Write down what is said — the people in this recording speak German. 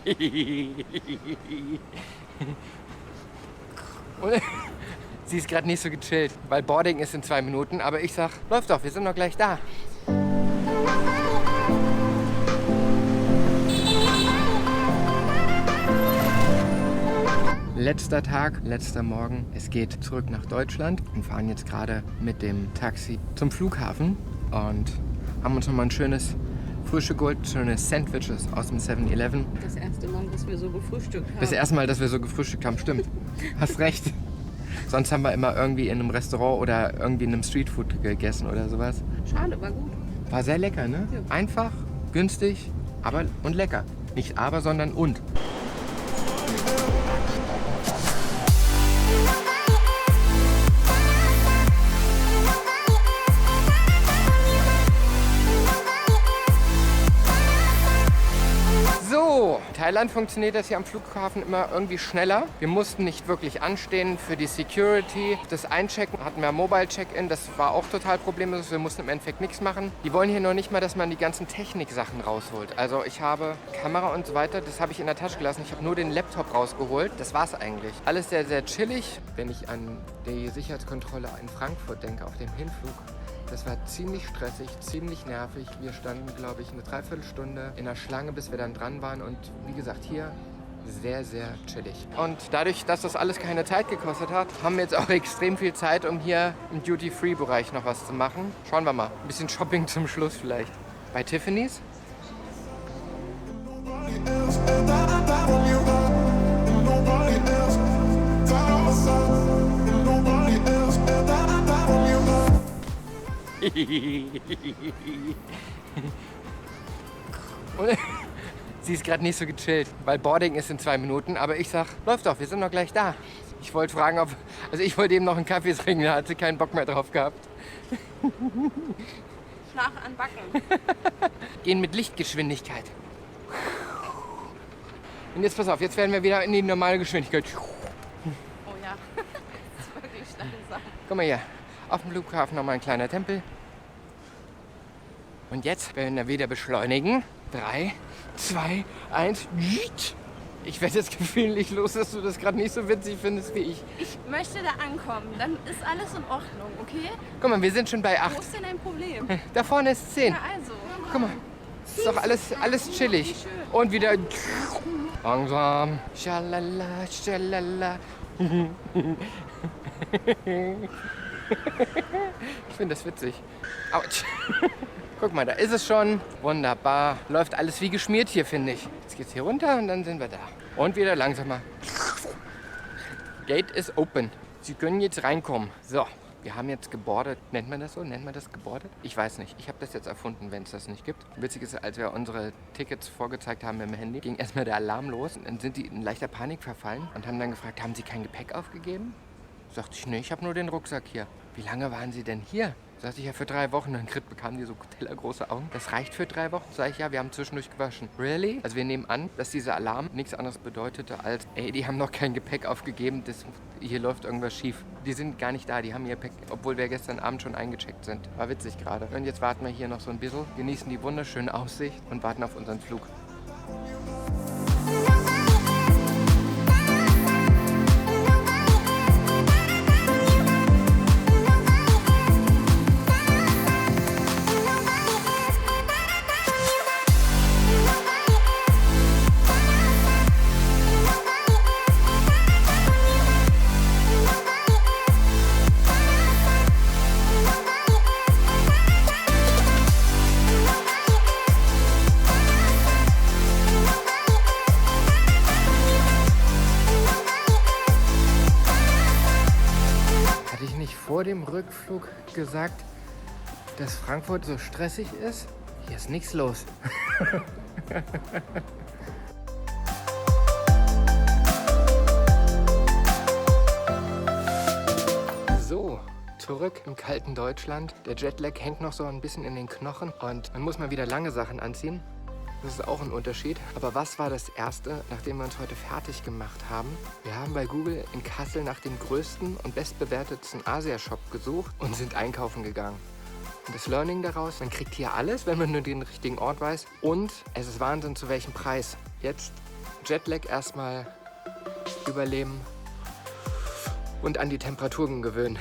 Sie ist gerade nicht so gechillt, weil Boarding ist in 2 Minuten. Aber ich sag, läuft doch, wir sind doch gleich da. Letzter Tag, letzter Morgen. Es geht zurück nach Deutschland und fahren jetzt gerade mit dem Taxi zum Flughafen und haben uns nochmal ein schönes Frühstück geholt, schöne Sandwiches aus dem 7-Eleven. Das erste Mal, dass wir so gefrühstückt haben. Das erste Mal, dass wir so gefrühstückt haben, stimmt. Hast recht. Sonst haben wir immer irgendwie in einem Restaurant oder irgendwie in einem Streetfood gegessen oder sowas. Schade, war gut. War sehr lecker, ne? Ja. Einfach, günstig, aber und lecker. Nicht aber, sondern und. So, in Thailand funktioniert das hier am Flughafen immer irgendwie schneller. Wir mussten nicht wirklich anstehen für die Security. Das Einchecken hatten wir Mobile Check-in, das war auch total problemlos. Wir mussten im Endeffekt nichts machen. Die wollen hier noch nicht mal, dass man die ganzen Techniksachen rausholt. Also ich habe Kamera und so weiter, das habe ich in der Tasche gelassen. Ich habe nur den Laptop rausgeholt. Das war's eigentlich. Alles sehr, sehr chillig. Wenn ich an die Sicherheitskontrolle in Frankfurt denke, auf dem Hinflug, das war ziemlich stressig, ziemlich nervig. Wir standen, glaube ich, eine Dreiviertelstunde in der Schlange, bis wir dann dran waren. Und wie gesagt, hier sehr, sehr chillig. Und dadurch, dass das alles keine Zeit gekostet hat, haben wir jetzt auch extrem viel Zeit, um hier im Duty-Free-Bereich noch was zu machen. Schauen wir mal. Ein bisschen Shopping zum Schluss vielleicht. Bei Tiffany's. Sie ist gerade nicht so gechillt, weil Boarding ist in 2 Minuten. Aber ich sag, läuft doch, wir sind doch gleich da. Ich wollte fragen, also ich wollte eben noch einen Kaffee trinken, da hat sie keinen Bock mehr drauf gehabt. Flach an Backen. Gehen mit Lichtgeschwindigkeit. Und jetzt pass auf, jetzt werden wir wieder in die normale Geschwindigkeit. Oh ja, das ist wirklich langsam. Guck mal hier, auf dem Flughafen nochmal ein kleiner Tempel. Und jetzt werden wir wieder beschleunigen. 3, 2, 1. Ich werde jetzt gefühllich los, dass du das gerade nicht so witzig findest wie ich. Ich möchte da ankommen, dann ist alles in Ordnung, okay? Guck mal, wir sind schon bei 8. Wo ist denn dein Problem? Da vorne ist 10. Ja, also. Guck mal, ist doch alles chillig. Und wieder langsam. Schalala, schalala. Ich finde das witzig. Autsch. Guck mal, da ist es schon. Wunderbar. Läuft alles wie geschmiert hier, finde ich. Jetzt geht's hier runter und dann sind wir da. Und wieder langsamer. Gate is open. Sie können jetzt reinkommen. So, wir haben jetzt gebordet. Nennt man das so? Nennt man das gebordet? Ich weiß nicht. Ich habe das jetzt erfunden, wenn es das nicht gibt. Witzig ist, als wir unsere Tickets vorgezeigt haben mit dem Handy, ging erstmal der Alarm los. Und dann sind die in leichter Panik verfallen und haben dann gefragt, haben Sie kein Gepäck aufgegeben? Sagte ich, nee, ich habe nur den Rucksack hier. Wie lange waren Sie denn hier? Sagte ich, ja, für 3 Wochen. Dann bekamen die so tellergroße Augen. Das reicht für 3 Wochen? Sag ich, ja, wir haben zwischendurch gewaschen. Really? Also wir nehmen an, dass dieser Alarm nichts anderes bedeutete als, ey, die haben noch kein Gepäck aufgegeben, hier läuft irgendwas schief. Die sind gar nicht da, die haben ihr Gepäck, obwohl wir gestern Abend schon eingecheckt sind. War witzig gerade. Und jetzt warten wir hier noch so ein bisschen, genießen die wunderschöne Aussicht und warten auf unseren Flug. Vor dem Rückflug gesagt, dass Frankfurt so stressig ist? Hier ist nichts los. So, zurück im kalten Deutschland. Der Jetlag hängt noch so ein bisschen in den Knochen und man muss mal wieder lange Sachen anziehen. Das ist auch ein Unterschied. Aber was war das Erste, nachdem wir uns heute fertig gemacht haben? Wir haben bei Google in Kassel nach dem größten und bestbewertetsten Asia-Shop gesucht und sind einkaufen gegangen. Und das Learning daraus, man kriegt hier alles, wenn man nur den richtigen Ort weiß. Und es ist Wahnsinn, zu welchem Preis. Jetzt Jetlag erstmal überleben und an die Temperaturen gewöhnen.